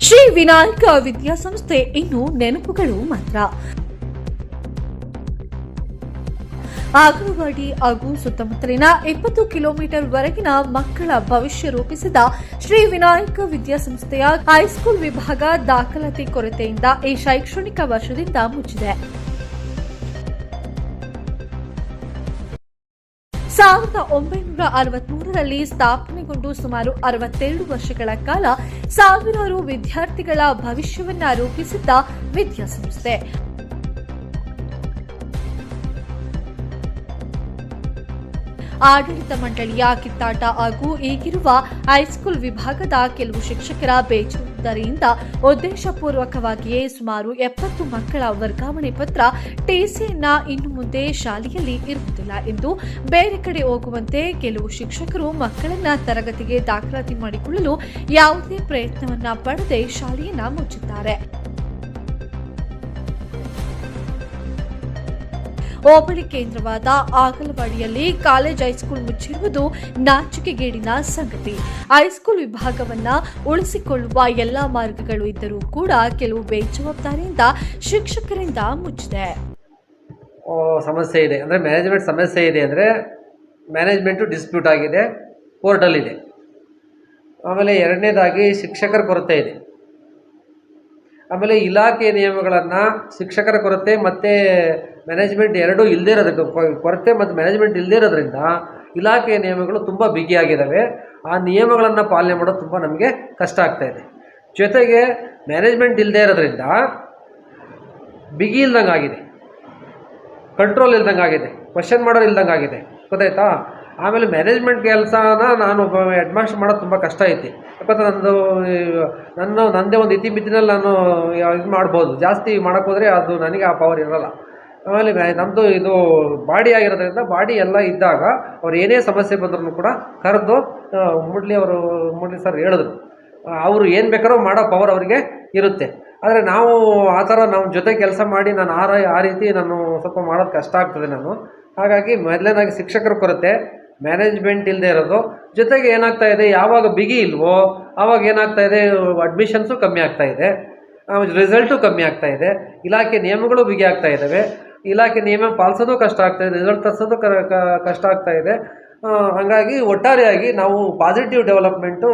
ಶ್ರೀ ವಿನಾಯಕ ವಿದ್ಯಾಸಂಸ್ಥೆ ಇನ್ನು ನೆನಪುಗಳು ಮಾತ್ರ. ಆಗಲವಾಡಿ ಹಾಗೂ ಸುತ್ತಮುತ್ತಲಿನ 20 ಕಿಲೋಮೀಟರ್ ವರೆಗಿನ ಮಕ್ಕಳ ಭವಿಷ್ಯ ರೂಪಿಸಿದ ಶ್ರೀ ವಿನಾಯಕ ವಿದ್ಯಾಸಂಸ್ಥೆಯ ಹೈಸ್ಕೂಲ್ ವಿಭಾಗ ದಾಖಲಾತಿ ಕೊರತೆಯಿಂದ ಈ ಶೈಕ್ಷಣಿಕ ವರ್ಷದಿಂದ ಮುಚ್ಚಿದೆ. 1963ರಲ್ಲಿ ಸ್ಥಾಪನೆಗೊಂಡು ಸುಮಾರು 62 ವರ್ಷಗಳ ಕಾಲ ಸಾವಿರಾರು ವಿದ್ಯಾರ್ಥಿಗಳ ಭವಿಷ್ಯವನ್ನ ರೂಪಿಸಿದ್ದ ವಿದ್ಯಾಸಂಸ್ಥೆ ಆಡಳಿತ ಮಂಡಳಿಯ ಕಿತ್ತಾಟ ಹಾಗೂ ಈಗಿರುವ ಹೈಸ್ಕೂಲ್ ವಿಭಾಗದ ಕೆಲವು ಶಿಕ್ಷಕರ ಬೇಜವಾಬ್ದಾರಿಯಿಂದ ಉದ್ದೇಶಪೂರ್ವಕವಾಗಿಯೇ ಸುಮಾರು 70 ಮಕ್ಕಳ ವರ್ಗಾವಣೆ ಪತ್ರ ಟಿಸಿಯನ್ನ ಇನ್ನು ಮುಂದೆ ಶಾಲೆಯಲ್ಲಿ ಇರುವುದಿಲ್ಲ ಎಂದು ಬೇರೆ ಕಡೆ ಹೋಗುವಂತೆ ಕೆಲವು ಶಿಕ್ಷಕರು ಮಕ್ಕಳನ್ನ ತರಗತಿಗೆ ದಾಖಲಾತಿ ಮಾಡಿಕೊಳ್ಳಲು ಯಾವುದೇ ಪ್ರಯತ್ನವನ್ನ ಪಡದೆ ಶಾಲೆಯನ್ನ ಮುಚ್ಚಿದ್ದಾರೆ. ಹೋಬಳಿ ಕೇಂದ್ರವಾದ ಆಗಲವಾಡಿಯಲ್ಲಿ ಕಾಲೇಜ್ ಹೈಸ್ಕೂಲ್ ಮುಚ್ಚಿರುವುದು ನಾಚಿಕೆಗೇಡಿನ ಸಂಗತಿ. ಹೈಸ್ಕೂಲ್ ವಿಭಾಗವನ್ನ ಉಳಿಸಿಕೊಳ್ಳುವ ಎಲ್ಲಾ ಮಾರ್ಗಗಳು ಇದ್ದರೂ ಕೂಡ ಕೆಲವು ಬೇಜವಾಬ್ದಾರಿಯಿಂದ ಶಿಕ್ಷಕರಿಂದ ಮುಚ್ಚಿದೆ. ಸಮಸ್ಯೆ ಇದೆ ಅಂದರೆ ಮ್ಯಾನೇಜ್ಮೆಂಟ್ ಸಮಸ್ಯೆ ಇದೆ ಅಂದರೆ ಮ್ಯಾನೇಜ್ಮೆಂಟು ಡಿಸ್ಪ್ಯೂಟ್ ಆಗಿದೆ, ಕೋರ್ಟಲ್ಲಿದೆ. ಆಮೇಲೆ ಎರಡನೇದಾಗಿ ಶಿಕ್ಷಕರ ಕೊರತೆ ಇದೆ. ಆಮೇಲೆ ಇಲಾಖೆ ನಿಯಮಗಳನ್ನು ಶಿಕ್ಷಕರ ಕೊರತೆ ಮತ್ತು ಮ್ಯಾನೇಜ್ಮೆಂಟ್ ಎರಡೂ ಇಲ್ಲದೇ ಇರೋದಕ್ಕೆ ಕೊರತೆ ಮತ್ತು ಮ್ಯಾನೇಜ್ಮೆಂಟ್ ಇಲ್ಲದೇ ಇರೋದ್ರಿಂದ ಇಲಾಖೆಯ ನಿಯಮಗಳು ತುಂಬ ಬಿಗಿಯಾಗಿದ್ದಾವೆ. ಆ ನಿಯಮಗಳನ್ನು ಪಾಲನೆ ಮಾಡೋದು ತುಂಬ ನಮಗೆ ಕಷ್ಟ ಆಗ್ತಾಯಿದೆ. ಜೊತೆಗೆ ಮ್ಯಾನೇಜ್ಮೆಂಟ್ ಇಲ್ಲದೇ ಇರೋದ್ರಿಂದ ಬಿಗಿ ಇಲ್ದಂಗೆ ಆಗಿದೆ, ಕಂಟ್ರೋಲ್ ಇಲ್ದಂಗೆ ಆಗಿದೆ, ಕ್ವಶನ್ ಮಾಡೋರು ಇಲ್ದಂಗೆ ಆಗಿದೆ. ಗೊತ್ತಾಯ್ತಾ? ಆಮೇಲೆ ಮ್ಯಾನೇಜ್ಮೆಂಟ್ ಕೆಲಸನ ನಾನು ಒಬ್ಬ ಹೆಡ್ ಮಾಸ್ಟರ್ ಮಾಡೋದು ತುಂಬ ಕಷ್ಟ ಐತಿ. ಯಾಕಂದರೆ ನನ್ನದೇ ಒಂದು ಇತಿಮಿತಿನಲ್ಲಿ ನಾನು ಇದು ಮಾಡ್ಬೋದು. ಜಾಸ್ತಿ ಮಾಡೋಕ್ಕೋದ್ರೆ ಅದು ನನಗೆ ಆ ಪವರ್ ಇರೋಲ್ಲ. ಆಮೇಲೆ ನಮ್ಮದು ಇದು ಬಾಡಿ ಆಗಿರೋದ್ರಿಂದ ಬಾಡಿ ಎಲ್ಲ ಇದ್ದಾಗ ಅವ್ರು ಏನೇ ಸಮಸ್ಯೆ ಬಂದ್ರೂ ಕೂಡ ಕರೆದು ಮುರಳಿ ಸರ್ ಹೇಳಿದ್ರು, ಅವರು ಏನು ಬೇಕಾದ್ರೂ ಮಾಡೋ ಪವರ್ ಅವರಿಗೆ ಇರುತ್ತೆ. ಆದರೆ ನಾವು ಆ ಥರ ನಮ್ಮ ಜೊತೆ ಕೆಲಸ ಮಾಡಿ ನಾನು ಆ ರೀತಿ ನಾನು ಸ್ವಲ್ಪ ಮಾಡೋದು ಕಷ್ಟ ಆಗ್ತದೆ ನಾನು. ಹಾಗಾಗಿ ಮೊದಲನೇದಾಗಿ ಶಿಕ್ಷಕರ ಕೊರತೆ, ಮ್ಯಾನೇಜ್ಮೆಂಟ್ ಇಲ್ಲದೆ ಇರೋದು, ಜೊತೆಗೆ ಏನಾಗ್ತಾ ಇದೆ, ಯಾವಾಗ ಬಿಗಿ ಇಲ್ವೋ ಆವಾಗ ಏನಾಗ್ತಾ ಇದೆ, ಅಡ್ಮಿಷನ್ಸು ಕಮ್ಮಿ ಆಗ್ತಾ ಇದೆ, ರಿಸಲ್ಟು ಕಮ್ಮಿ ಆಗ್ತಾ ಇದೆ, ಇಲಾಖೆ ನಿಯಮಗಳು ಬಿಗಿ ಆಗ್ತಾ ಇದ್ದಾವೆ. ಇಲಾಖೆ ನಿಯಮ ಪಾಲಿಸೋದು ಕಷ್ಟ ಆಗ್ತಾ ಇದೆ, ರಿಸಲ್ಟ್ ತರಿಸೋದು ಕಷ್ಟ ಆಗ್ತಾ ಇದೆ. ಹಾಗಾಗಿ ಒಟ್ಟಾರೆಯಾಗಿ ನಾವು ಪಾಸಿಟಿವ್ ಡೆವಲಪ್ಮೆಂಟು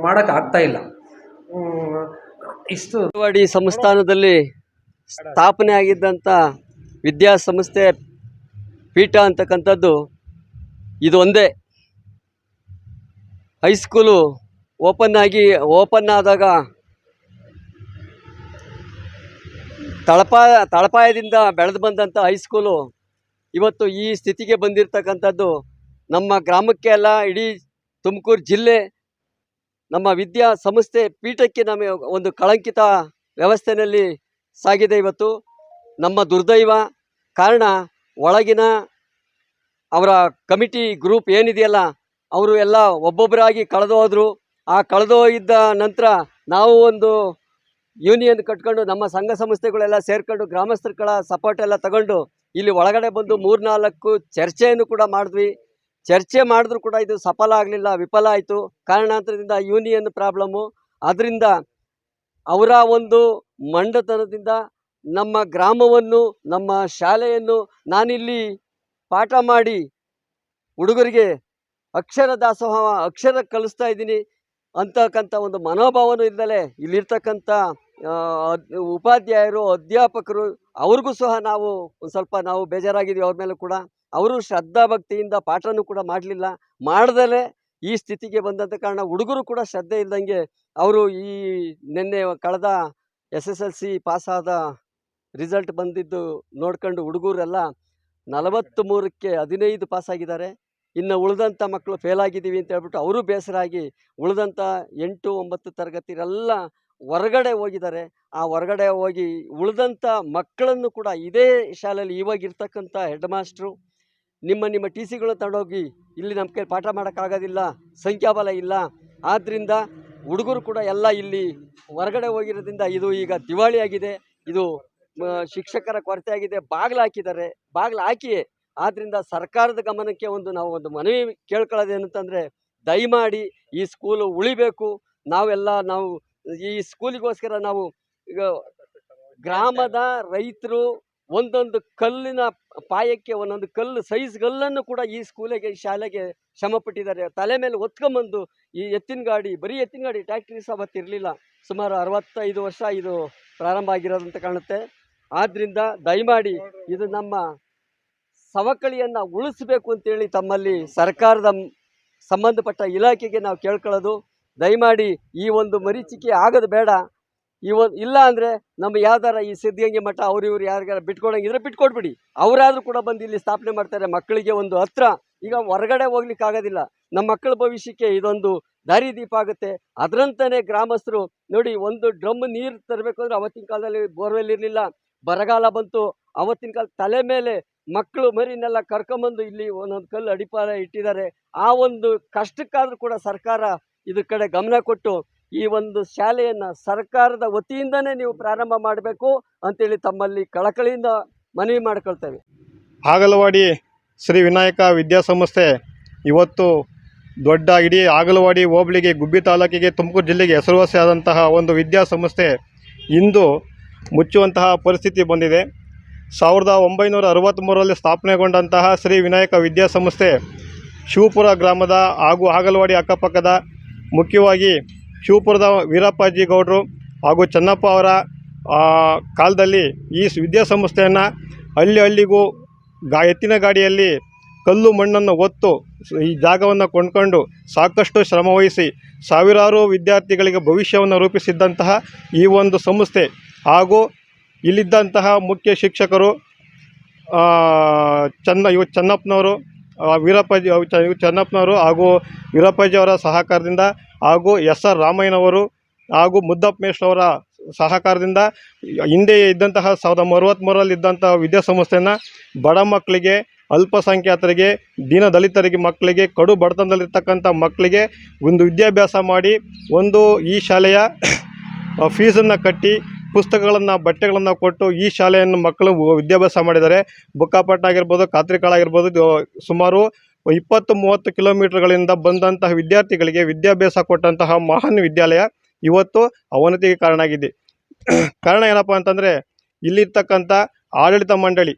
ಮಾಡೋಕ್ಕಾಗ್ತಾ ಇಲ್ಲ. ಇಷ್ಟು ಆಗಲವಾಡಿ ಸಂಸ್ಥಾನದಲ್ಲಿ ಸ್ಥಾಪನೆ ಆಗಿದ್ದಂಥ ವಿದ್ಯಾಸಂಸ್ಥೆ ಪೀಠ ಅಂತಕ್ಕಂಥದ್ದು ಇದು ಒಂದೇ. ಹೈಸ್ಕೂಲು ಓಪನ್ ಆದಾಗ ತಳಪಾಯದಿಂದ ಬೆಳೆದು ಬಂದಂಥ ಹೈಸ್ಕೂಲು ಇವತ್ತು ಈ ಸ್ಥಿತಿಗೆ ಬಂದಿರತಕ್ಕಂಥದ್ದು ನಮ್ಮ ಗ್ರಾಮಕ್ಕೆ ಅಲ್ಲ, ಇಡೀ ತುಮಕೂರು ಜಿಲ್ಲೆ ನಮ್ಮ ವಿದ್ಯಾಸಂಸ್ಥೆ ಪೀಠಕ್ಕೆ ನಮಗೆ ಒಂದು ಕಳಂಕಿತ ವ್ಯವಸ್ಥೆಯಲ್ಲಿ ಸಾಗಿದೆ. ಇವತ್ತು ನಮ್ಮ ದುರ್ದೈವ. ಕಾರಣ ಒಳಗಿನ ಅವರ ಕಮಿಟಿ ಗ್ರೂಪ್ ಏನಿದೆಯಲ್ಲ, ಅವರು ಎಲ್ಲ ಒಬ್ಬೊಬ್ಬರಾಗಿ ಕಳೆದು ಹೋದರು. ಆ ಕಳೆದೋಗಿದ್ದ ನಂತರ ನಾವು ಒಂದು ಯೂನಿಯನ್ ಕಟ್ಕೊಂಡು ನಮ್ಮ ಸಂಘ ಸಂಸ್ಥೆಗಳೆಲ್ಲ ಸೇರ್ಕೊಂಡು ಗ್ರಾಮಸ್ಥರುಗಳ ಸಪೋರ್ಟ್ ಎಲ್ಲ ತಗೊಂಡು ಇಲ್ಲಿ ಒಳಗಡೆ ಬಂದು 3-4 ಚರ್ಚೆಯನ್ನು ಕೂಡ ಮಾಡಿದ್ವಿ. ಚರ್ಚೆ ಮಾಡಿದ್ರೂ ಕೂಡ ಇದು ಸಫಲ ಆಗಲಿಲ್ಲ, ವಿಫಲ ಆಯಿತು. ಕಾರಣಾಂತರದಿಂದ ಯೂನಿಯನ್ ಪ್ರಾಬ್ಲಮ್ಮು. ಅದರಿಂದ ಅವರ ಒಂದು ಮಂಡತನದಿಂದ ನಮ್ಮ ಗ್ರಾಮವನ್ನು, ನಮ್ಮ ಶಾಲೆಯನ್ನು ನಾನಿಲ್ಲಿ ಪಾಠ ಮಾಡಿ ಹುಡುಗರಿಗೆ ಅಕ್ಷರ ದಾಸೋಹ, ಅಕ್ಷರ ಕಲಿಸ್ತಾ ಇದ್ದೀನಿ ಅಂತಕ್ಕಂಥ ಒಂದು ಮನೋಭಾವನೂ ಇದ್ದಲೇ ಇಲ್ಲಿರ್ತಕ್ಕಂಥ ಉಪಾಧ್ಯಾಯರು, ಅಧ್ಯಾಪಕರು ಅವ್ರಿಗೂ ಸಹ ನಾವು ಒಂದು ಸ್ವಲ್ಪ ಬೇಜಾರಾಗಿದ್ವಿ. ಅವ್ರ ಮೇಲೆ ಕೂಡ ಅವರು ಶ್ರದ್ಧಾಭಕ್ತಿಯಿಂದ ಪಾಠನೂ ಕೂಡ ಮಾಡಲಿಲ್ಲ. ಮಾಡ್ದಲೇ ಈ ಸ್ಥಿತಿಗೆ ಬಂದಂಥ ಕಾರಣ ಹುಡುಗರು ಕೂಡ ಶ್ರದ್ಧೆ ಇಲ್ದಂಗೆ ಅವರು ಈ ನಿನ್ನೆ ಕಳೆದ SSLC ಪಾಸಾದ ರಿಸಲ್ಟ್ ಬಂದಿದ್ದು ನೋಡ್ಕೊಂಡು ಹುಡುಗರೆಲ್ಲ 43ಕ್ಕೆ 15 ಪಾಸಾಗಿದ್ದಾರೆ. ಇನ್ನು ಉಳಿದಂಥ ಮಕ್ಕಳು ಫೇಲ್ ಆಗಿದ್ದೀವಿ ಅಂತ ಹೇಳ್ಬಿಟ್ಟು ಅವರು ಬೇಸರ ಆಗಿ ಉಳಿದಂಥ 8-9 ತರಗತಿರೆಲ್ಲ ಹೊರಗಡೆ ಹೋಗಿದ್ದಾರೆ. ಆ ಹೊರಗಡೆ ಹೋಗಿ ಉಳಿದಂಥ ಮಕ್ಕಳನ್ನು ಕೂಡ ಇದೇ ಶಾಲೆಯಲ್ಲಿ ಇವಾಗಿರ್ತಕ್ಕಂಥ ಹೆಡ್ ಮಾಸ್ಟ್ರು ನಿಮ್ಮ ಟಿ ಸಿಗಳು ತಗೊಂಡೋಗಿ ಇಲ್ಲಿ ನಮ್ಮ ಕೈ ಪಾಠ ಮಾಡೋಕ್ಕಾಗೋದಿಲ್ಲ, ಸಂಖ್ಯಾಬಲ ಇಲ್ಲ, ಆದ್ದರಿಂದ ಹುಡುಗರು ಕೂಡ ಎಲ್ಲ ಇಲ್ಲಿ ಹೊರಗಡೆ ಹೋಗಿರೋದ್ರಿಂದ ಇದು ಈಗ ದಿವಾಳಿ ಆಗಿದೆ. ಇದು ಶಿಕ್ಷಕರ ಕೊರತೆ ಆಗಿದೆ. ಬಾಗಿಲು ಹಾಕಿದ್ದಾರೆ. ಬಾಗಿಲು ಹಾಕಿ ಆದ್ದರಿಂದ ಸರ್ಕಾರದ ಗಮನಕ್ಕೆ ನಾವು ಒಂದು ಮನವಿ ಕೇಳ್ಕೊಳ್ಳೋದೇನಂತಂದರೆ, ದಯಮಾಡಿ ಈ ಸ್ಕೂಲು ಉಳಿಬೇಕು. ನಾವು ಈ ಸ್ಕೂಲಿಗೋಸ್ಕರ ನಾವು ಈಗ ಗ್ರಾಮದ ರೈತರು ಒಂದೊಂದು ಕಲ್ಲಿನ ಪಾಯಕ್ಕೆ ಒಂದೊಂದು ಕಲ್ಲು ಸೈಜ್ ಕಲ್ಲನ್ನು ಕೂಡ ಈ ಶಾಲೆಗೆ ಶ್ರಮ ಪಟ್ಟಿದ್ದಾರೆ. ತಲೆ ಮೇಲೆ ಹೊತ್ಕೊಂಬಂದು ಈ ಎತ್ತಿನ ಗಾಡಿ, ಬರೀ ಎತ್ತಿನ ಗಾಡಿ, ಟ್ಯಾಕ್ಟ್ರಿ ಸಹ ಅವತ್ತಿರಲಿಲ್ಲ. ಸುಮಾರು 65 ವರ್ಷ ಇದು ಪ್ರಾರಂಭ ಆಗಿರೋದಂತ ಕಾಣುತ್ತೆ. ಆದ್ದರಿಂದ ದಯಮಾಡಿ ಇದು ನಮ್ಮ ಸವಕಳಿಯನ್ನು ಉಳಿಸಬೇಕು ಅಂತೇಳಿ ತಮ್ಮಲ್ಲಿ ಸರ್ಕಾರದ ಸಂಬಂಧಪಟ್ಟ ಇಲಾಖೆಗೆ ನಾವು ಕೇಳ್ಕೊಳ್ಳೋದು. ದಯಮಾಡಿ ಈ ಒಂದು ಮರೀಚಿಕೆ ಆಗೋದು ಬೇಡ. ಇಲ್ಲ ಅಂದರೆ ನಮ್ಮ ಯಾವ್ದಾರ ಈ ಸಿದ್ಧಗಂಗೆ ಮಠ ಇವ್ರು ಯಾರಿಗಾರ ಬಿಟ್ಕೊಡಂಗಿದ್ರೆ ಬಿಟ್ಕೊಡ್ಬಿಡಿ. ಅವರಾದರೂ ಕೂಡ ಬಂದು ಇಲ್ಲಿ ಸ್ಥಾಪನೆ ಮಾಡ್ತಾರೆ. ಮಕ್ಕಳಿಗೆ ಒಂದು ಹತ್ರ, ಈಗ ಹೊರಗಡೆ ಹೋಗ್ಲಿಕ್ಕೆ ಆಗೋದಿಲ್ಲ. ನಮ್ಮ ಮಕ್ಕಳ ಭವಿಷ್ಯಕ್ಕೆ ಇದೊಂದು ದಾರಿದೀಪ ಆಗುತ್ತೆ. ಅದರಂತಾನೆ ಗ್ರಾಮಸ್ಥರು ನೋಡಿ, ಒಂದು ಡ್ರಮ್ ನೀರು ತರಬೇಕು ಅಂದರೆ ಅವತ್ತಿನ ಕಾಲದಲ್ಲಿ ಬೋರ್ವೆಲ್ ಇರಲಿಲ್ಲ, ಬರಗಾಲ ಬಂತು. ಅವತ್ತಿನ ಕಾಲ ತಲೆ ಮೇಲೆ ಮಕ್ಕಳು ಮರಿನೆಲ್ಲ ಕರ್ಕೊಂಬಂದು ಇಲ್ಲಿ ಒಂದೊಂದು ಕಲ್ಲು ಅಡಿಪಾಯ ಇಟ್ಟಿದ್ದಾರೆ. ಆ ಒಂದು ಕಷ್ಟಕ್ಕಾದರೂ ಕೂಡ ಸರ್ಕಾರ ಇದ್ರ ಕಡೆ ಗಮನ ಕೊಟ್ಟು ಈ ಒಂದು ಶಾಲೆಯನ್ನು ಸರ್ಕಾರದ ವತಿಯಿಂದನೇ ನೀವು ಪ್ರಾರಂಭ ಮಾಡಬೇಕು ಅಂತೇಳಿ ತಮ್ಮಲ್ಲಿ ಕಳಕಳಿಯಿಂದ ಮನವಿ ಮಾಡ್ಕೊಳ್ತೇವೆ. ಆಗಲವಾಡಿ ಶ್ರೀ ವಿನಾಯಕ ವಿದ್ಯಾಸಂಸ್ಥೆ ಇವತ್ತು ದೊಡ್ಡ ಇಡೀ ಆಗಲವಾಡಿ ಹೋಬಳಿಗೆ, ಗುಬ್ಬಿ ತಾಲೂಕಿಗೆ, ತುಮಕೂರು ಜಿಲ್ಲೆಗೆ ಹೆಸರುವಾಸಿಯಾದಂತಹ ಒಂದು ವಿದ್ಯಾಸಂಸ್ಥೆ ಇಂದು ಮುಚ್ಚುವಂತಹ ಪರಿಸ್ಥಿತಿ ಬಂದಿದೆ. 1963ರಲ್ಲಿ ಸ್ಥಾಪನೆಗೊಂಡಂತಹ ಶ್ರೀ ವಿನಾಯಕ ವಿದ್ಯಾಸಂಸ್ಥೆ ಶಿವಪುರ ಗ್ರಾಮದ ಹಾಗೂ ಆಗಲವಾಡಿ ಅಕ್ಕಪಕ್ಕದ, ಮುಖ್ಯವಾಗಿ ಶಿವಪುರದ ವೀರಪ್ಪಾಜಿ ಗೌಡರು ಹಾಗೂ ಚೆನ್ನಪ್ಪ ಅವರ ಕಾಲದಲ್ಲಿ ಈ ವಿದ್ಯಾಸಂಸ್ಥೆಯನ್ನು ಹಳ್ಳಿಗೂ ಎತ್ತಿನ ಗಾಡಿಯಲ್ಲಿ ಕಲ್ಲು ಮಣ್ಣನ್ನು ಹೊತ್ತು ಈ ಜಾಗವನ್ನು ಕೊಂಡ್ಕೊಂಡು ಸಾಕಷ್ಟು ಶ್ರಮವಹಿಸಿ ಸಾವಿರಾರು ವಿದ್ಯಾರ್ಥಿಗಳಿಗೆ ಭವಿಷ್ಯವನ್ನು ರೂಪಿಸಿದ್ದಂತಹ ಈ ಒಂದು ಸಂಸ್ಥೆ ಹಾಗೂ ಇಲ್ಲಿದ್ದಂತಹ ಮುಖ್ಯ ಶಿಕ್ಷಕರು ಚೆನ್ನಪ್ಪನವರು, ಚೆನ್ನಪ್ಪನವರು ಹಾಗೂ ವೀರಪ್ಪಾಜಿ ಅವರ ಸಹಕಾರದಿಂದ ಹಾಗೂ SR ರಾಮಯ್ಯನವರು ಹಾಗೂ ಮುದ್ದಪ್ಪ ಮೇಷ್ರವರ ಸಹಕಾರದಿಂದ ಹಿಂದೆ ಇದ್ದಂತಹ 1963ರಲ್ಲಿ ಇದ್ದಂತಹ ವಿದ್ಯಾಸಂಸ್ಥೆಯನ್ನು ಬಡ ಮಕ್ಕಳಿಗೆ, ಅಲ್ಪಸಂಖ್ಯಾತರಿಗೆ, ದೀನದಲಿತರಿಗೆ ಮಕ್ಕಳಿಗೆ, ಕಡು ಬಡತನದಲ್ಲಿರ್ತಕ್ಕಂಥ ಮಕ್ಕಳಿಗೆ ಒಂದು ವಿದ್ಯಾಭ್ಯಾಸ ಮಾಡಿ ಒಂದು ಈ ಶಾಲೆಯ ಫೀಸನ್ನು ಕಟ್ಟಿ ಪುಸ್ತಕಗಳನ್ನು, ಬಟ್ಟೆಗಳನ್ನು ಕೊಟ್ಟು ಈ ಶಾಲೆಯನ್ನು ಮಕ್ಕಳು ವಿದ್ಯಾಭ್ಯಾಸ ಮಾಡಿದ್ದಾರೆ. ಬುಕ್ಕಾಪಟ್ಟ ಆಗಿರ್ಬೋದು, ಕಾತ್ರಿಕಾಳ ಆಗಿರ್ಬೋದು, ಸುಮಾರು 20-30 ಕಿಲೋಮೀಟರ್ಗಳಿಂದ ಬಂದಂತಹ ವಿದ್ಯಾರ್ಥಿಗಳಿಗೆ ವಿದ್ಯಾಭ್ಯಾಸ ಕೊಟ್ಟಂತಹ ಮಹಾನ್ ವಿದ್ಯಾಲಯ ಇವತ್ತು ಅವನತಿಗೆ ಕಾರಣ ಆಗಿದೆ. ಕಾರಣ ಏನಪ್ಪ ಅಂತಂದರೆ, ಇಲ್ಲಿರ್ತಕ್ಕಂಥ ಆಡಳಿತ ಮಂಡಳಿ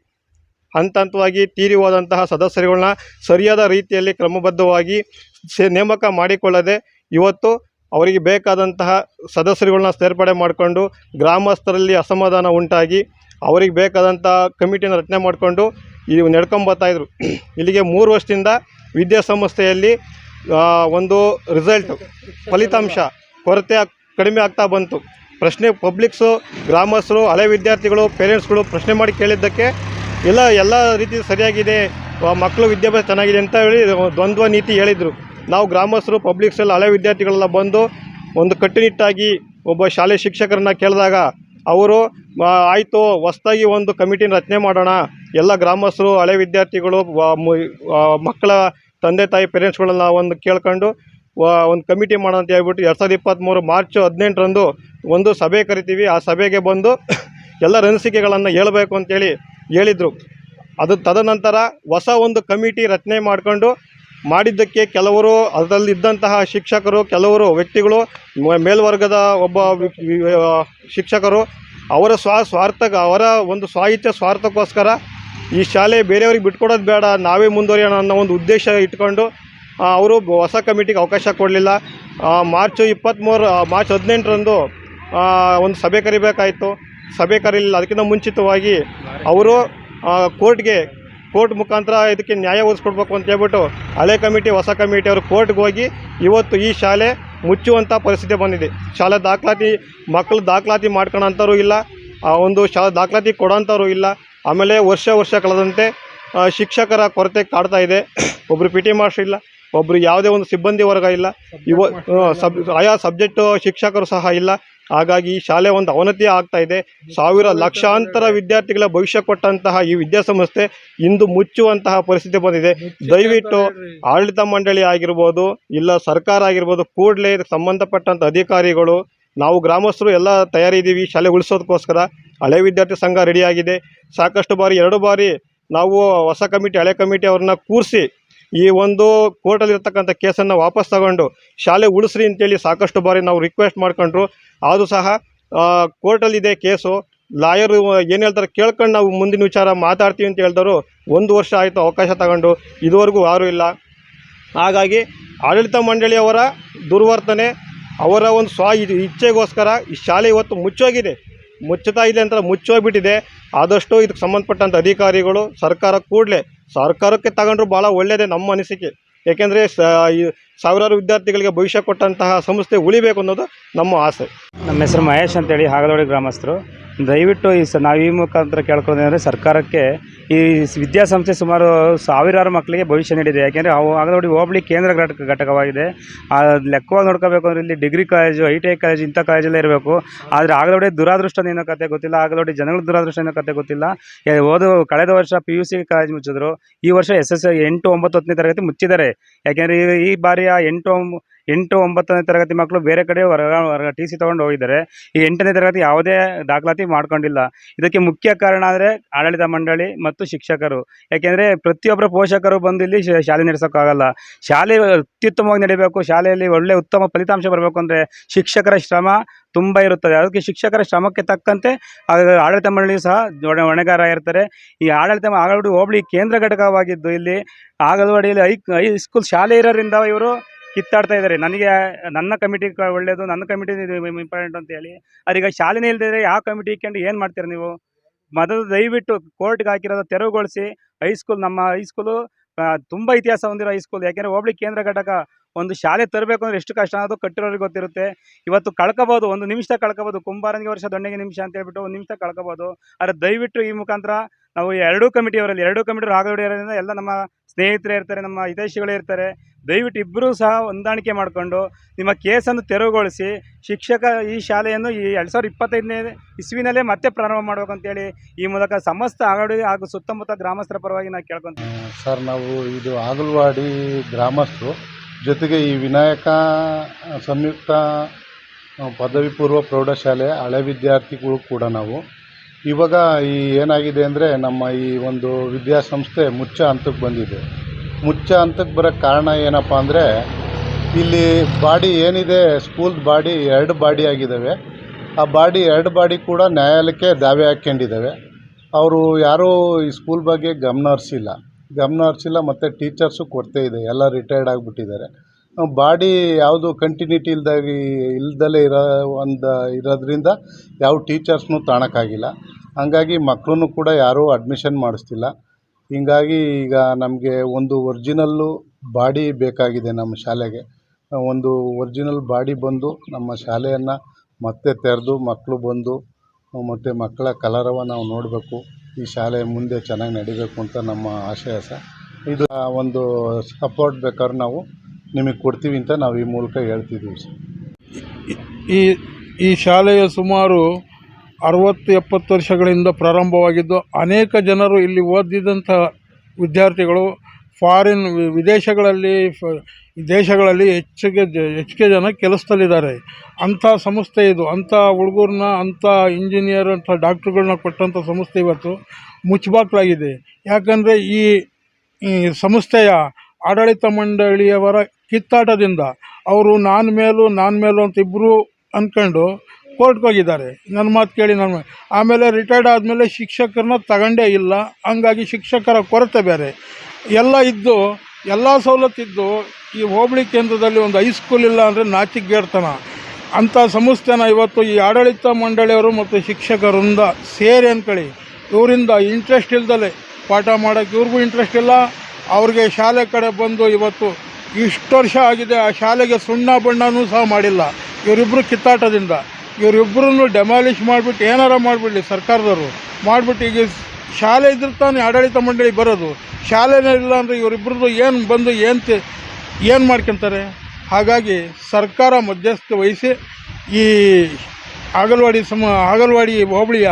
ಹಂತವಾಗಿ ತೀರಿ ಹೋದಂತಹ ಸದಸ್ಯರುಗಳನ್ನ ಸರಿಯಾದ ರೀತಿಯಲ್ಲಿ ಕ್ರಮಬದ್ಧವಾಗಿ ನೇಮಕ ಮಾಡಿಕೊಳ್ಳದೆ ಇವತ್ತು ಅವರಿಗೆ ಬೇಕಾದಂತಹ ಸದಸ್ಯರುಗಳನ್ನ ಸೇರ್ಪಡೆ ಮಾಡಿಕೊಂಡು ಗ್ರಾಮಸ್ಥರಲ್ಲಿ ಅಸಮಾಧಾನ ಉಂಟಾಗಿ ಅವರಿಗೆ ಬೇಕಾದಂಥ ಕಮಿಟಿಯನ್ನು ರಚನೆ ಮಾಡಿಕೊಂಡು ಇವು ನಡ್ಕೊಂಬರ್ತಾಯಿದ್ರು. ಇಲ್ಲಿಗೆ 3 ವರ್ಷದಿಂದ ವಿದ್ಯಾಸಂಸ್ಥೆಯಲ್ಲಿ ಒಂದು ಫಲಿತಾಂಶ ಕೊರತೆ ಕಡಿಮೆ ಆಗ್ತಾ ಬಂತು. ಪ್ರಶ್ನೆ ಪಬ್ಲಿಕ್ಸು, ಗ್ರಾಮಸ್ಥರು, ಹಳೆ ವಿದ್ಯಾರ್ಥಿಗಳು, ಪೇರೆಂಟ್ಸ್ಗಳು ಪ್ರಶ್ನೆ ಮಾಡಿ ಕೇಳಿದ್ದಕ್ಕೆ ಎಲ್ಲ ರೀತಿ ಸರಿಯಾಗಿದೆ, ಮಕ್ಕಳು ವಿದ್ಯಾಭ್ಯಾಸ ಚೆನ್ನಾಗಿದೆ ಅಂತ ಹೇಳಿ ದ್ವಂದ್ವ ನೀತಿ ಹೇಳಿದರು. ನಾವು ಗ್ರಾಮಸ್ಥರು, ಪಬ್ಲಿಕ್ಸ್ ಎಲ್ಲ ಹಳೆ ವಿದ್ಯಾರ್ಥಿಗಳೆಲ್ಲ ಬಂದು ಒಂದು ಕಟ್ಟುನಿಟ್ಟಾಗಿ ಒಬ್ಬ ಶಾಲೆ ಶಿಕ್ಷಕರನ್ನ ಕೇಳಿದಾಗ ಅವರು ಆಯಿತು, ಹೊಸದಾಗಿ ಒಂದು ಕಮಿಟಿನ ರಚನೆ ಮಾಡೋಣ, ಎಲ್ಲ ಗ್ರಾಮಸ್ಥರು, ಹಳೆ ವಿದ್ಯಾರ್ಥಿಗಳು, ಮಕ್ಕಳ ತಂದೆ ತಾಯಿ ಪೇರೆಂಟ್ಸ್ಗಳೆಲ್ಲ ಒಂದು ಕೇಳ್ಕೊಂಡು ಒಂದು ಕಮಿಟಿ ಮಾಡೋಣ ಅಂತ ಹೇಳ್ಬಿಟ್ಟು 2023 ಮಾರ್ಚ್ 18ರಂದು ಒಂದು ಸಭೆ ಕರಿತೀವಿ. ಆ ಸಭೆಗೆ ಬಂದು ಎಲ್ಲ ಅನಿಸಿಕೆಗಳನ್ನು ಹೇಳಬೇಕು ಅಂತೇಳಿ ಹೇಳಿದರು. ಅದು ತದನಂತರ ಹೊಸ ಒಂದು ಕಮಿಟಿ ರಚನೆ ಮಾಡಿದ್ದಕ್ಕೆ ಕೆಲವರು ಅದರಲ್ಲಿದ್ದಂತಹ ಶಿಕ್ಷಕರು, ಕೆಲವರು ವ್ಯಕ್ತಿಗಳು, ಮೇಲ್ವರ್ಗದ ಒಬ್ಬ ಶಿಕ್ಷಕರು ಅವರ ಅವರ ಒಂದು ಸ್ವಾಯಿಚ್ಛೆ ಸ್ವಾರ್ಥಕ್ಕೋಸ್ಕರ ಈ ಶಾಲೆ ಬೇರೆಯವ್ರಿಗೆ ಬಿಟ್ಕೊಡೋದು ಬೇಡ, ನಾವೇ ಮುಂದುವರಿಯೋಣ ಅನ್ನೋ ಒಂದು ಉದ್ದೇಶ ಇಟ್ಕೊಂಡು ಅವರು ಹೊಸ ಕಮಿಟಿಗೆ ಅವಕಾಶ ಕೊಡಲಿಲ್ಲ. ಮಾರ್ಚ್ 18ರಂದು ಒಂದು ಸಭೆ ಕರಿಬೇಕಾಯಿತು. ಸಭೆ ಕರೀಲಿಲ್ಲ. ಅದಕ್ಕಿಂತ ಮುಂಚಿತವಾಗಿ ಅವರು ಕೋರ್ಟ್ ಮುಖಾಂತರ ಇದಕ್ಕೆ ನ್ಯಾಯ ಒದಗಿಸ್ಕೊಡ್ಬೇಕು ಅಂತ ಹೇಳ್ಬಿಟ್ಟು ಹಳೆ ಕಮಿಟಿ, ಹೊಸ ಕಮಿಟಿ ಅವರು ಕೋರ್ಟ್ಗೆ ಹೋಗಿ ಇವತ್ತು ಈ ಶಾಲೆ ಮುಚ್ಚುವಂಥ ಪರಿಸ್ಥಿತಿ ಬಂದಿದೆ. ಶಾಲೆ ದಾಖಲಾತಿ, ಮಕ್ಕಳು ದಾಖಲಾತಿ ಮಾಡ್ಕೊಳ್ಳೋಂಥವ್ರು ಇಲ್ಲ, ಒಂದು ಶಾಲೆ ದಾಖಲಾತಿ ಕೊಡೋಂಥವ್ರು ಇಲ್ಲ. ಆಮೇಲೆ ವರ್ಷ ಕಳೆದಂತೆ ಶಿಕ್ಷಕರ ಕೊರತೆ ಕಾಡ್ತಾ ಇದೆ. ಒಬ್ಬರು PT ಮಾಸ್ಟರ್ ಇಲ್ಲ, ಒಬ್ಬರು ಯಾವುದೇ ಒಂದು ಸಿಬ್ಬಂದಿ ವರ್ಗ ಇಲ್ಲ, ಆಯಾ ಸಬ್ಜೆಕ್ಟು ಶಿಕ್ಷಕರು ಸಹ ಇಲ್ಲ. ಹಾಗಾಗಿ ಈ ಶಾಲೆ ಒಂದು ಅವನತಿ ಆಗ್ತಾ ಇದೆ. ಲಕ್ಷಾಂತರ ವಿದ್ಯಾರ್ಥಿಗಳ ಭವಿಷ್ಯ ಕೊಟ್ಟಂತಹ ಈ ವಿದ್ಯಾಸಂಸ್ಥೆ ಇಂದು ಮುಚ್ಚುವಂತಹ ಪರಿಸ್ಥಿತಿ ಬಂದಿದೆ. ದಯವಿಟ್ಟು ಆಡಳಿತ ಮಂಡಳಿ ಆಗಿರ್ಬೋದು, ಇಲ್ಲ ಸರ್ಕಾರ ಆಗಿರ್ಬೋದು, ಕೂಡಲೇ ಸಂಬಂಧಪಟ್ಟಂಥ ಅಧಿಕಾರಿಗಳು, ನಾವು ಗ್ರಾಮಸ್ಥರು ಎಲ್ಲ ತಯಾರಿದ್ದೀವಿ ಶಾಲೆ ಉಳಿಸೋದಕ್ಕೋಸ್ಕರ. ಹಳೆ ವಿದ್ಯಾರ್ಥಿ ಸಂಘ ರೆಡಿಯಾಗಿದೆ. ಸಾಕಷ್ಟು ಬಾರಿ 2 ಬಾರಿ ನಾವು ಹೊಸ ಕಮಿಟಿ, ಹಳೆ ಕಮಿಟಿ ಅವ್ರನ್ನ ಕೂರಿಸಿ ಈ ಒಂದು ಕೋರ್ಟಲ್ಲಿರ್ತಕ್ಕಂಥ ಕೇಸನ್ನು ವಾಪಸ್ ತಗೊಂಡು ಶಾಲೆ ಉಳಿಸ್ರಿ ಅಂತೇಳಿ ಸಾಕಷ್ಟು ಬಾರಿ ನಾವು ರಿಕ್ವೆಸ್ಟ್ ಮಾಡ್ಕೊಂಡ್ರು. ಅದು ಸಹ ಕೋರ್ಟಲ್ಲಿದೆ ಕೇಸು. ಲಾಯರು ಏನು ಹೇಳ್ತಾರೆ ಕೇಳ್ಕೊಂಡು ನಾವು ಮುಂದಿನ ವಿಚಾರ ಮಾತಾಡ್ತೀವಿ ಅಂತ ಹೇಳಿದವರು 1 ವರ್ಷ ಆಯಿತು ಅವಕಾಶ ತಗೊಂಡು, ಇದುವರೆಗೂ ಯಾರೂ ಇಲ್ಲ. ಹಾಗಾಗಿ ಆಡಳಿತ ಮಂಡಳಿಯವರ ದುರ್ವರ್ತನೆ, ಅವರ ಒಂದು ಇಚ್ಛೆಗೋಸ್ಕರ ಈ ಶಾಲೆ ಇವತ್ತು ಮುಚ್ಚುತ್ತಾ ಇದೆ ಅಂತ ಮುಚ್ಚೋಗ್ಬಿಟ್ಟಿದೆ. ಆದಷ್ಟು ಇದಕ್ಕೆ ಸಂಬಂಧಪಟ್ಟಂಥ ಅಧಿಕಾರಿಗಳು ಸರ್ಕಾರಕ್ಕೆ ತಗೊಂಡ್ರು ಭಾಳ ಒಳ್ಳೆಯದೇ ನಮ್ಮ ಅನಿಸಿಕೆ. ಏಕೆಂದರೆ ಸಾವಿರಾರು ವಿದ್ಯಾರ್ಥಿಗಳಿಗೆ ಭವಿಷ್ಯ ಕೊಟ್ಟಂತಹ ಸಂಸ್ಥೆ ಉಳಿಬೇಕು ಅನ್ನೋದು ನಮ್ಮ ಆಸೆ. ನಮ್ಮ ಹೆಸರು ಮಹೇಶ್ ಅಂತೇಳಿ ಹಾಗಲವಾಡಿ ಗ್ರಾಮಸ್ಥರು. ದಯವಿಟ್ಟು ನಾವು ಈ ಮುಖಾಂತರ ಕೇಳ್ಕೊಳ್ಳೋದಂದರೆ ಸರ್ಕಾರಕ್ಕೆ ಈ ವಿದ್ಯಾಸಂಸ್ಥೆ ಸುಮಾರು ಸಾವಿರಾರು ಮಕ್ಕಳಿಗೆ ಭವಿಷ್ಯ ನೀಡಿದೆ. ಯಾಕೆಂದರೆ ಹಾಗಲವಾಡಿ ಹೋಬಳಿ ಕೇಂದ್ರ ಘಟಕವಾಗಿದೆ. ಲೆಕ್ಕವಾಗಿ ನೋಡ್ಕೋಬೇಕು ಅಂದರೆ ಇಲ್ಲಿ ಡಿಗ್ರಿ ಕಾಲೇಜು, ITI ಕಾಲೇಜು ಇಂಥ ಕಾಲೇಜೆಲ್ಲ ಇರಬೇಕು. ಆದರೆ ಹಾಗಲವಾಡಿ ದುರಾದೃಷ್ಟ ಏನೋ ಕತೆ ಗೊತ್ತಿಲ್ಲ, ಹಾಗಲವಾಡಿ ಜನಗಳ ದುರಾದೃಷ್ಟ ಏನೋ ಕತೆ ಗೊತ್ತಿಲ್ಲ. ಕಳೆದ ವರ್ಷ PUC ಕಾಲೇಜ್ ಮುಚ್ಚಿದ್ರು, ಈ ವರ್ಷ SSLC 8, 9, 10ನೇ ತರಗತಿ ಮುಚ್ಚಿದ್ದಾರೆ. ಯಾಕೆಂದರೆ ಈ ಬಾರಿಯ 8, 9ನೇ ತರಗತಿ ಮಕ್ಕಳು ಬೇರೆ ಕಡೆ ಹೊರ TC ತೊಗೊಂಡು ಹೋಗಿದ್ದಾರೆ. ಈ 8ನೇ ತರಗತಿ ಯಾವುದೇ ದಾಖಲಾತಿ ಮಾಡ್ಕೊಂಡಿಲ್ಲ. ಇದಕ್ಕೆ ಮುಖ್ಯ ಕಾರಣ ಅಂದರೆ ಆಡಳಿತ ಮಂಡಳಿ ಮತ್ತು ಶಿಕ್ಷಕರು. ಯಾಕೆಂದರೆ ಪ್ರತಿಯೊಬ್ಬರ ಪೋಷಕರು ಬಂದು ಇಲ್ಲಿ ಶಾಲೆ ನಡೆಸೋಕ್ಕಾಗಲ್ಲ. ಶಾಲೆ ಅತ್ಯುತ್ತಮವಾಗಿ ನಡೀಬೇಕು, ಶಾಲೆಯಲ್ಲಿ ಒಳ್ಳೆಯ ಉತ್ತಮ ಫಲಿತಾಂಶ ಬರಬೇಕು ಅಂದರೆ ಶಿಕ್ಷಕರ ಶ್ರಮ ತುಂಬ ಇರುತ್ತದೆ. ಅದಕ್ಕೆ ಶಿಕ್ಷಕರ ಶ್ರಮಕ್ಕೆ ತಕ್ಕಂತೆ ಆಡಳಿತ ಮಂಡಳಿ ಸಹ ಹೊಣೆಗಾರ ಇರ್ತಾರೆ. ಈ ಹಾಗಲವಾಡಿ ಹೋಬಳಿ ಕೇಂದ್ರ ಘಟಕವಾಗಿದ್ದು ಇಲ್ಲಿ ಹಾಗಲವಾಡಿಯಲ್ಲಿ ಹೈಸ್ಕೂಲ್ ಶಾಲೆ ಇರೋದ್ರಿಂದ ಇವರು ಕಿತ್ತಾಡ್ತಾ ಇದ್ದಾರೆ. ನನ್ನ ಕಮಿಟಿ ಒಳ್ಳೆಯದು, ನನ್ನ ಕಮಿಟಿ ಇಂಪಾರ್ಟೆಂಟ್ ಅಂತ ಹೇಳಿ. ಅವ್ರೀಗ ಶಾಲೆನೇ ಇಲ್ದಿದ್ರೆ ಯಾವ ಕಮಿಟಿ ಇಟ್ಕೊಂಡು ಏನು ಮಾಡ್ತೀರ ನೀವು? ಮೊದಲು ದಯವಿಟ್ಟು ಕೋರ್ಟ್ಗೆ ಹಾಕಿರೋದು ತೆರವುಗೊಳಿಸಿ. ನಮ್ಮ ಹೈಸ್ಕೂಲು ತುಂಬ ಇತಿಹಾಸ ಹೊಂದಿರೋ ಹೈಸ್ಕೂಲ್. ಯಾಕೆಂದರೆ ಹೋಬಳಿ ಕೇಂದ್ರ ಘಟಕ ಒಂದು ಶಾಲೆ ತರಬೇಕು ಅಂದರೆ ಎಷ್ಟು ಕಷ್ಟ ಅನ್ನೋದು ಕಟ್ಟಿರೋರಿಗೆ ಗೊತ್ತಿರುತ್ತೆ. ಇವತ್ತು ಕಳ್ಕೊಬೋದು, 1 ನಿಮಿಷ ಕಳ್ಕೊಬೋದು. ಕುಂಬಾರನಿಗೆ ವರ್ಷ ದೊಣ್ಣೆಗೆ ನಿಮಿಷ ಅಂತ ಹೇಳ್ಬಿಟ್ಟು 1 ನಿಮಿಷ ಕಳ್ಕೊಬೋದು. ಆದರೆ ದಯವಿಟ್ಟು ಈ ಮುಖಾಂತರ ನಾವು ಎರಡೂ ಕಮಿಟಿಯವರು ಹಾಗಲವಾಡಿ ಇರೋದ್ರಿಂದ ಎಲ್ಲ ನಮ್ಮ ಸ್ನೇಹಿತರೇ ಇರ್ತಾರೆ, ನಮ್ಮ ಹಿತೈಷಿಗಳೇ ಇರ್ತಾರೆ. ದಯವಿಟ್ಟು ಇಬ್ಬರೂ ಸಹ ಹೊಂದಾಣಿಕೆ ಮಾಡಿಕೊಂಡು ನಿಮ್ಮ ಕೇಸನ್ನು ತೆರವುಗೊಳಿಸಿ ಈ ಶಾಲೆಯನ್ನು ಈ 2025ನೇ ಇಸ್ವಿನಲ್ಲೇ ಮತ್ತೆ ಪ್ರಾರಂಭ ಮಾಡಬೇಕು ಅಂತೇಳಿ ಈ ಮೂಲಕ ಸಮಸ್ತ ಹಾಗಲವಾಡಿ ಹಾಗೂ ಸುತ್ತಮುತ್ತ ಗ್ರಾಮಸ್ಥರ ಪರವಾಗಿ ನಾನು ಕೇಳ್ಕೊತೀನಿ. ಸರ್, ನಾವು ಇದು ಹಾಗಲವಾಡಿ ಗ್ರಾಮಸ್ಥರು, ಜೊತೆಗೆ ಈ ವಿನಾಯಕ ಸಂಯುಕ್ತ ಪದವಿ ಪೂರ್ವ ಪ್ರೌಢಶಾಲೆ ಹಳೆ ವಿದ್ಯಾರ್ಥಿಗಳು ಕೂಡ ನಾವು ಇವಾಗ ಏನಾಗಿದೆ ಅಂದರೆ ನಮ್ಮ ಈ ಒಂದು ವಿದ್ಯಾಸಂಸ್ಥೆ ಮುಚ್ಚ ಹಂತಕ್ಕೆ ಬಂದಿದೆ. ಮುಚ್ಚ ಹಂತಕ್ಕೆ ಬರೋಕ್ಕೆ ಕಾರಣ ಏನಪ್ಪ ಅಂದರೆ ಇಲ್ಲಿ ಬಾಡಿ ಏನಿದೆ, ಸ್ಕೂಲ್ ಬಾಡಿ 2 ಬಾಡಿ ಆಗಿದ್ದಾವೆ. ಆ ಬಾಡಿ 2 ಬಾಡಿ ಕೂಡ ನ್ಯಾಯಾಲಯಕ್ಕೆ ದಾವೆ ಹಾಕ್ಕೊಂಡಿದ್ದಾವೆ. ಅವರು ಯಾರೂ ಈ ಸ್ಕೂಲ್ ಬಗ್ಗೆ ಗಮನ ಹರಿಸಿಲ್ಲ ಮತ್ತು ಟೀಚರ್ಸು ಕೊರತೆ ಇದೆ, ಎಲ್ಲ ರಿಟೈರ್ಡ್ ಆಗಿಬಿಟ್ಟಿದ್ದಾರೆ. ಬಾಡಿ ಯಾವುದು ಕಂಟಿನ್ಯೂಟಿ ಇಲ್ದಲೇ ಇರೋದ್ರಿಂದ ಯಾವ ಟೀಚರ್ಸ್ನೂ ತಾಣಕ್ಕಾಗಿಲ್ಲ. ಹಂಗಾಗಿ ಮಕ್ಕಳನ್ನು ಕೂಡ ಯಾರೂ ಅಡ್ಮಿಷನ್ ಮಾಡಿಸ್ತಿಲ್ಲ. ಹೀಗಾಗಿ ಈಗ ನಮಗೆ ಒಂದು ಒರಿಜಿನಲ್ಲು ಬಾಡಿ ಬೇಕಾಗಿದೆ ನಮ್ಮ ಶಾಲೆಗೆ. ಒಂದು ಒರಿಜಿನಲ್ ಬಾಡಿ ಬಂದು ನಮ್ಮ ಶಾಲೆಯನ್ನು ಮತ್ತೆ ತೆರೆದು ಮಕ್ಕಳು ಬಂದು ಮತ್ತು ಮಕ್ಕಳ ಕಲರವ ನಾವು ನೋಡಬೇಕು. ಈ ಶಾಲೆ ಮುಂದೆ ಚೆನ್ನಾಗಿ ನಡಿಬೇಕು ಅಂತ ನಮ್ಮ ಆಶಯ ಸರ್. ಇದು ಒಂದು ಸಪೋರ್ಟ್ ಬೇಕಾದ್ರೆ ನಾವು ನಿಮಗೆ ಕೊಡ್ತೀವಿ ಅಂತ ನಾವು ಈ ಮೂಲಕ ಹೇಳ್ತಿದ್ದೀವಿ ಸರ್. ಈ ಶಾಲೆಯ ಸುಮಾರು 60-70 ವರ್ಷಗಳಿಂದ ಪ್ರಾರಂಭವಾಗಿದ್ದು, ಅನೇಕ ಜನರು ಇಲ್ಲಿ ಓದಿದಂಥ ವಿದ್ಯಾರ್ಥಿಗಳು ದೇಶಗಳಲ್ಲಿ ಹೆಚ್ಚಿಗೆ ಜನ ಕೆಲಸದಲ್ಲಿದ್ದಾರೆ. ಅಂಥ ಸಂಸ್ಥೆ ಇದು. ಅಂಥ ಹುಡುಗರನ್ನ, ಅಂಥ ಇಂಜಿನಿಯರ್, ಅಂಥ ಡಾಕ್ಟ್ರುಗಳನ್ನ ಕೊಟ್ಟಂಥ ಸಂಸ್ಥೆ ಇವತ್ತು ಮುಚ್ಚಬಾಕ್ಲಾಗಿದೆ. ಯಾಕಂದರೆ ಈ ಸಂಸ್ಥೆಯ ಆಡಳಿತ ಮಂಡಳಿಯವರ ಕಿತ್ತಾಟದಿಂದ ಅವರು ನಾನು ಮೇಲೂ ಅಂತ ಇಬ್ಬರು ಅಂದ್ಕೊಂಡು ಕೋರ್ಟ್ಗೆ ಹೋಗಿದ್ದಾರೆ. ನನ್ನ ಮಾತು ಕೇಳಿ ಆಮೇಲೆ ರಿಟೈರ್ಡ್ ಆದಮೇಲೆ ಶಿಕ್ಷಕರನ್ನ ತಗೊಂಡೇ ಇಲ್ಲ. ಹಂಗಾಗಿ ಶಿಕ್ಷಕರ ಕೊರತೆ ಬೇರೆ ಎಲ್ಲ ಸವಲತ್ತಿದ್ದು ಈ ಹೋಬಳಿ ಕೇಂದ್ರದಲ್ಲಿ ಒಂದು ಹೈಸ್ಕೂಲ್ ಇಲ್ಲ ಅಂದರೆ ನಾಚಿಕೆಗೇಡ್ತನ. ಅಂಥ ಸಂಸ್ಥೆನ ಇವತ್ತು ಈ ಆಡಳಿತ ಮಂಡಳಿಯವರು ಮತ್ತು ಶಿಕ್ಷಕರಿಂದ ಸೇರಿ ಅಂದ್ಕೊಳ್ಳಿ, ಇವರಿಂದ ಇಂಟ್ರೆಸ್ಟ್ ಇಲ್ದಲೆ ಪಾಠ ಮಾಡೋಕ್ಕೆ ಇವ್ರಿಗೂ ಇಂಟ್ರೆಸ್ಟ್ ಇಲ್ಲ. ಅವ್ರಿಗೆ ಶಾಲೆ ಕಡೆ ಬಂದು ಇವತ್ತು ಇಷ್ಟು ವರ್ಷ ಆಗಿದೆ, ಆ ಶಾಲೆಗೆ ಸುಣ್ಣ ಬಣ್ಣನೂ ಸಹ ಮಾಡಿಲ್ಲ. ಇವರಿಬ್ಬರು ಕಿತ್ತಾಟದಿಂದ ಇವರಿಬ್ಬರನ್ನು ಡೆಮಾಲಿಷ್ ಮಾಡಿಬಿಟ್ಟು ಏನಾರ ಮಾಡಿಬಿಡಲಿ ಸರ್ಕಾರದವರು ಮಾಡಿಬಿಟ್ಟು, ಈಗ ಶಾಲೆ ಇದ್ರೆ ತಾನೇ ಆಡಳಿತ ಮಂಡಳಿ ಬರೋದು. ಶಾಲೆನೇ ಇಲ್ಲ ಅಂದರೆ ಇವರಿಬ್ಬರದ್ದು ಏನು ಮಾಡ್ಕೊತಾರೆ? ಹಾಗಾಗಿ ಸರ್ಕಾರ ಮಧ್ಯಸ್ಥೆ ವಹಿಸಿ ಈ ಹಾಗಲವಾಡಿ ಹೋಬಳಿಯ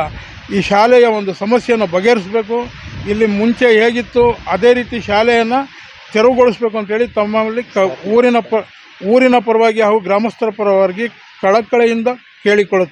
ಈ ಶಾಲೆಯ ಒಂದು ಸಮಸ್ಯೆಯನ್ನು ಬಗೆಹರಿಸಬೇಕು. ಇಲ್ಲಿ ಮುಂಚೆ ಹೇಗಿತ್ತು ಅದೇ ರೀತಿ ಶಾಲೆಯನ್ನು ತೆರವುಗೊಳಿಸಬೇಕು ಅಂತೇಳಿ ತಮ್ಮಲ್ಲಿ ಊರಿನ ಪರವಾಗಿ ಹಾಗೂ ಗ್ರಾಮಸ್ಥರ ಪರವಾಗಿ ಕಳಕಳಿಯಿಂದ ಕೇಳಿಕೊಳ್ಳುತ್ತೆ.